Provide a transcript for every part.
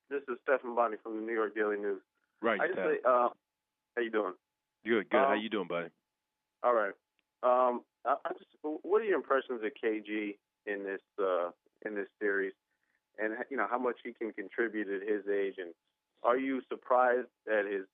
This is Stephen Bonnie from the New York Daily News. Right, I just Steph. say, how you doing? Good. How you doing, buddy? All right. What are your impressions of KG in this series, and how much he can contribute at his age, and are you surprised at his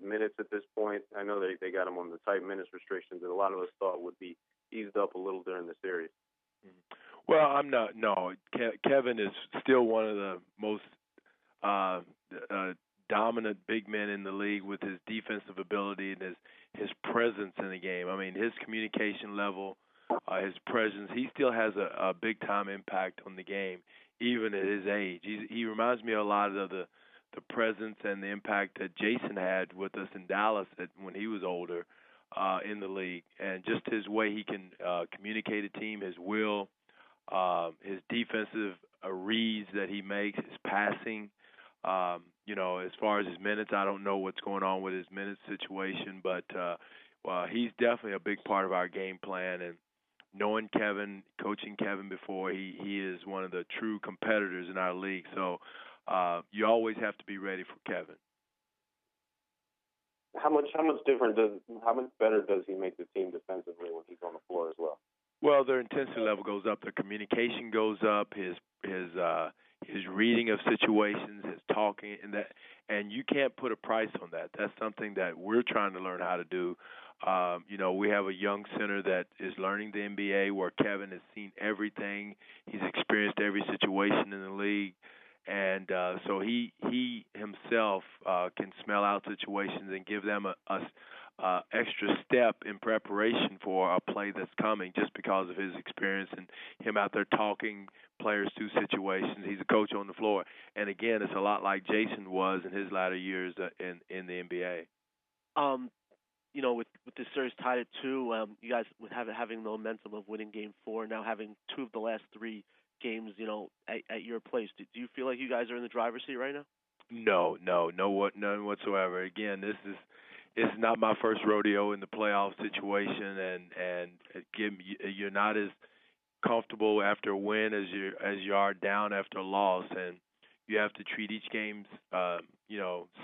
minutes at this point? I know they got him on the tight minutes restrictions that a lot of us thought would be eased up a little during the series. Well, I'm not. No, Kevin is still one of the most dominant big men in the league with his defensive ability and his presence in the game. I mean, his communication level, his presence. He still has a big time impact on the game, even at his age. He reminds me a lot of the presence and the impact that Jason had with us in Dallas when he was older in the league, and just his way he can communicate a team, his will, his defensive reads that he makes, his passing. As far as his minutes, I don't know what's going on with his minutes situation, but he's definitely a big part of our game plan. And knowing Kevin, coaching Kevin before, he is one of the true competitors in our league. So you always have to be ready for Kevin. How much better does he make the team defensively when he's on the floor as well? Well, their intensity level goes up, their communication goes up, his reading of situations, his talking, and you can't put a price on that. That's something that we're trying to learn how to do. We have a young center that is learning the NBA, where Kevin has seen everything. He's experienced every situation in the league. And so he himself can smell out situations and give them a extra step in preparation for a play that's coming, just because of his experience and him out there talking players through situations. He's a coach on the floor. And, again, it's a lot like Jason was in his latter years in the NBA. With this series tied at 2, you guys with having the momentum of winning Game 4, now having 2 of the last 3 games, at your place. Do you feel like you guys are in the driver's seat right now? No, none whatsoever. Again, it's not my first rodeo in the playoff situation, and you're not as comfortable after a win as you are down after a loss, and you have to treat each game,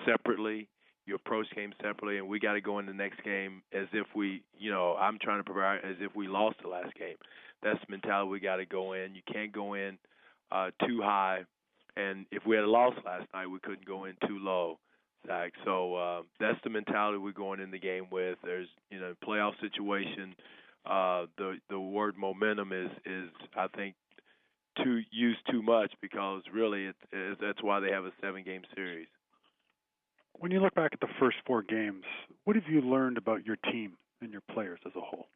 separately. You approach games separately, and we got to go in the next game as if I'm trying to prepare as if we lost the last game. That's the mentality we got to go in. You can't go in too high, and if we had lost last night, we couldn't go in too low, Zach. So that's the mentality we're going in the game with. There's playoff situation. The word momentum is I think used too much, because really that's why they have a 7-game series. When you look back at the first 4 games, what have you learned about your team and your players as a whole?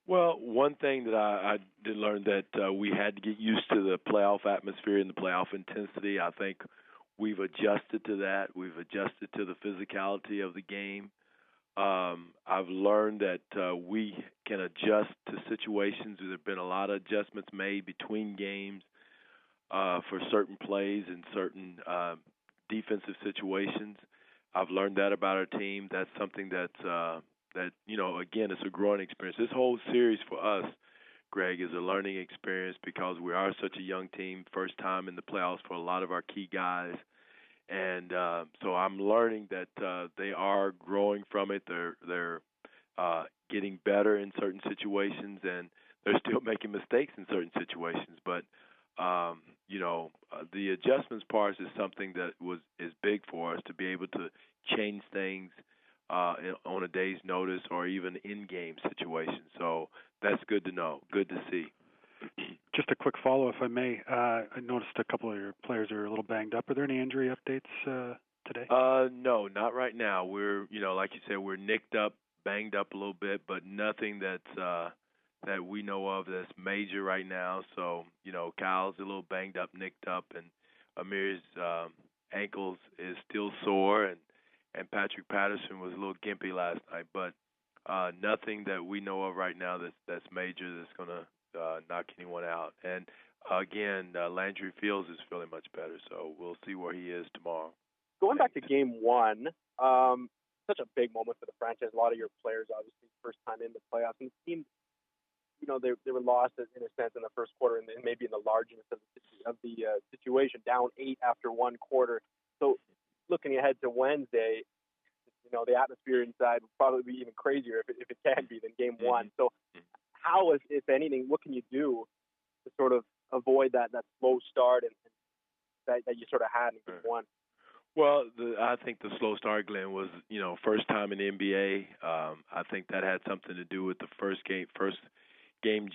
Well, one thing that I did learn that we had to get used to the playoff atmosphere and the playoff intensity. I think we've adjusted to that. We've adjusted to the physicality of the game. I've learned that we can adjust to situations. There have been a lot of adjustments made between games for certain plays and certain defensive situations. I've learned that about our team. That's something that again, it's a growing experience. This whole series for us, Greg, is a learning experience, because we are such a young team, first time in the playoffs for a lot of our key guys. And so I'm learning that they are growing from it. They're getting better in certain situations, and they're still making mistakes in certain situations. But the adjustments part is something that is big for us, to be able to change things on a day's notice or even in-game situations. So that's good to know, good to see. Just a quick follow, if I may. I noticed a couple of your players are a little banged up. Are there any injury updates today? No, not right now. We're, like you said, we're nicked up, banged up a little bit, but nothing that's that we know of that's major right now. So, Kyle's a little banged up, nicked up, and Amir's ankles is still sore, and Patrick Patterson was a little gimpy last night. But nothing that we know of right now that's major that's going to knock anyone out. And, again, Landry Fields is feeling much better, so we'll see where he is tomorrow. Going back to Game 1, such a big moment for the franchise. A lot of your players, obviously, first time in the playoffs, and it seemed they were lost in a sense in the first quarter, and maybe in the largeness of the situation, down 8 after one quarter. So looking ahead to Wednesday, the atmosphere inside would probably be even crazier if it can be than game one. So how, if anything, what can you do to sort of avoid that slow start and that you sort of had in game one? Well, I think the slow start, Glenn, was, first time in the NBA. I think that had something to do with the first game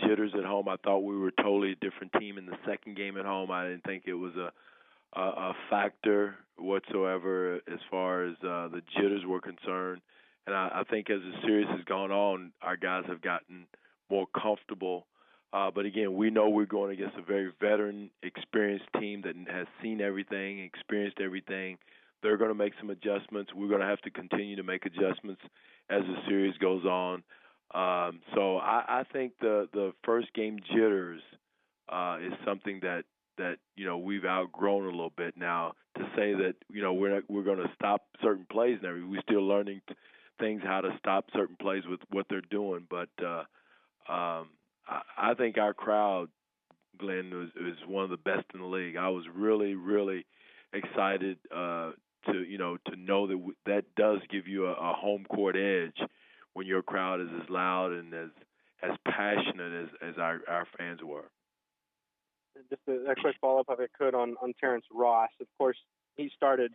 jitters at home. I thought we were a totally different team in the second game at home. I didn't think it was a factor whatsoever as far as the jitters were concerned. And I think as the series has gone on, our guys have gotten more comfortable. But again, we know we're going against a very veteran, experienced team that has seen everything, experienced everything. They're going to make some adjustments. We're going to have to continue to make adjustments as the series goes on. So I think the first game jitters is something that we've outgrown a little bit now. To say that we're going to stop certain plays and everything, we're still learning things how to stop certain plays with what they're doing. But I think our crowd, Glenn, is one of the best in the league. I was really, really excited to know that does give you a home court edge when your crowd is as loud and as passionate as our fans were. Just a quick follow-up, if I could, on Terrence Ross. Of course, he started,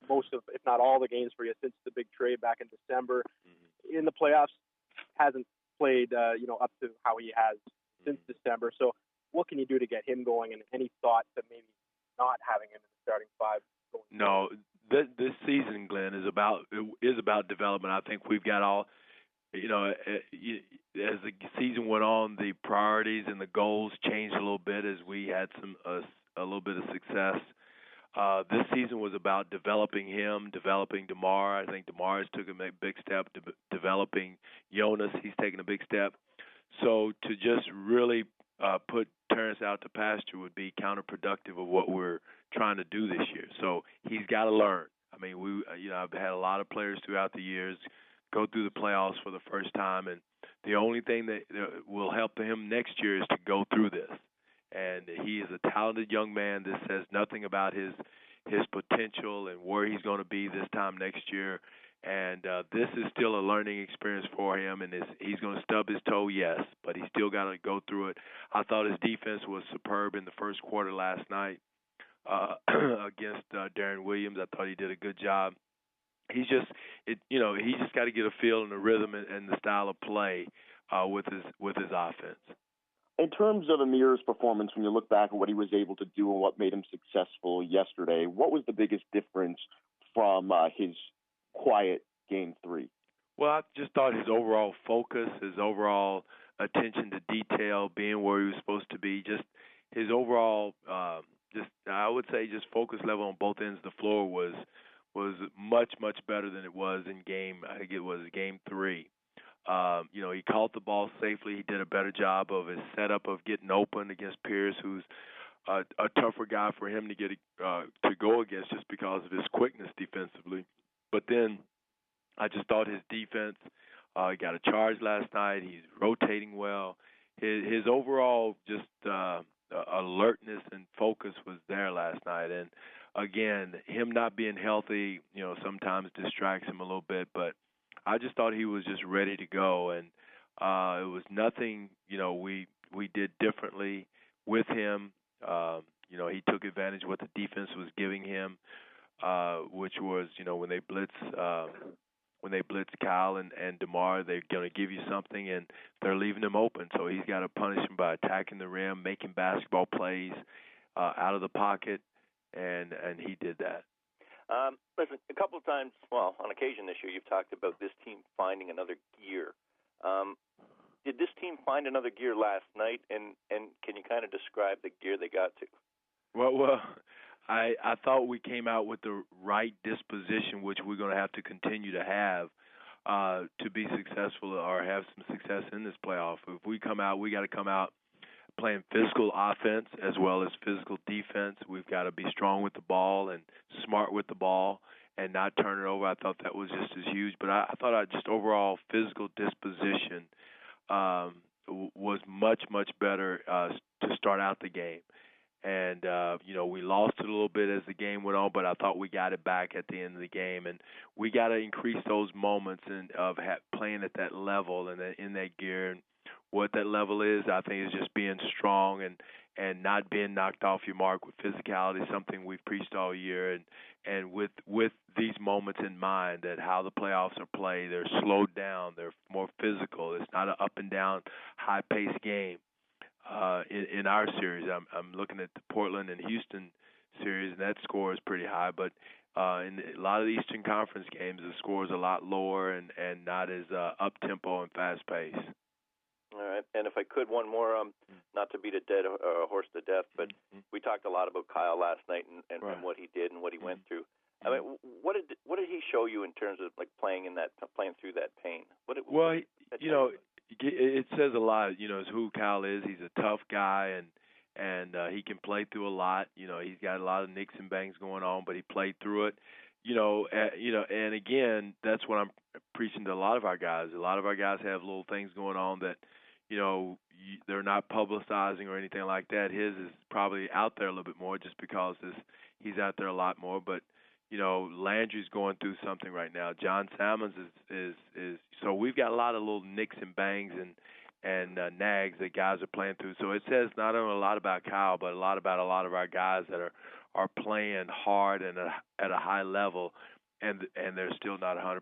most of, if not all, the games for you since the big trade back in December. Mm-hmm. In the playoffs, hasn't played, up to how he has since December. So what can you do to get him going, and any thought to maybe not having him in the starting five going No, this season, Glenn, is about development. I think we've got all, as the season went on, the priorities and the goals changed a little bit as we had a little bit of success. This season was about developing him, developing DeMar. I think DeMar has took a big step. Developing Jonas, he's taken a big step. So to just really put Terrence out to pasture would be counterproductive of what we're trying to do this year. So he's got to learn. I mean, I've had a lot of players throughout the years go through the playoffs for the first time, and the only thing that will help him next year is to go through this. And he is a talented young man. This says nothing about his potential and where he's going to be this time next year. And this is still a learning experience for him, and he's going to stub his toe, yes, but he's still got to go through it. I thought his defense was superb in the first quarter last night against Darren Williams. I thought he did a good job. He's just got to get a feel and a rhythm and the style of play with his offense. In terms of Amir's performance, when you look back at what he was able to do and what made him successful yesterday, what was the biggest difference from his quiet Game 3? Well, I just thought his overall focus, his overall attention to detail, being where he was supposed to be, just his overall, I would say, just focus level on both ends of the floor was much, much better than it was in Game 3. He caught the ball safely. He did a better job of his setup of getting open against Pierce, who's a tougher guy for him to get to go against just because of his quickness defensively. But then I just thought his defense, he got a charge last night. He's rotating well. His overall just alertness and focus was there last night. And again, him not being healthy, sometimes distracts him a little bit, but I just thought he was just ready to go, and it was nothing, we did differently with him. He took advantage of what the defense was giving him, which was, when they blitz Kyle and DeMar, they're going to give you something, and they're leaving him open. So he's got to punish him by attacking the rim, making basketball plays out of the pocket, and he did that. Listen, a couple of times, well, on occasion this year, you've talked about this team finding another gear. Did this team find another gear last night, and can you kind of describe the gear they got to? Well, I thought we came out with the right disposition, which we're going to have to continue to have to be successful or have some success in this playoff. If we come out, we got to come out playing physical offense as well as physical defense. We've got to be strong with the ball and smart with the ball and not turn it over. I thought that was just as huge. But I thought just overall physical disposition was much better to start out the game. And we lost it a little bit as the game went on, but I thought we got it back at the end of the game. And we got to increase those moments of playing at that level and in that gear. And what that level is, I think, is just being strong and not being knocked off your mark with physicality, something we've preached all year. And with these moments in mind, that how the playoffs are played, they're slowed down, they're more physical. It's not an up and down, high paced game. In our series, I'm looking at the Portland and Houston series, and that score is pretty high. But in a lot of the Eastern Conference games, the score is a lot lower and not as up tempo and fast pace. All right, and if I could, one more, not to beat a dead horse to death, but we talked a lot about Kyle last night and what he did and what he went through. I mean, what did he show you in terms of like playing through that pain? It says a lot. Is who Kyle is. He's a tough guy, and he can play through a lot. He's got a lot of nicks and bangs going on, but he played through it. And again, that's what I'm preaching to a lot of our guys. A lot of our guys have little things going on that, they're not publicizing or anything like that. His is probably out there a little bit more just because he's out there a lot more. But Landry's going through something right now. John Salmons is so we've got a lot of little nicks and bangs and nags that guys are playing through. So it says not only a lot about Kyle, but a lot about a lot of our guys that are playing hard and at a high level, and they're still not 100%.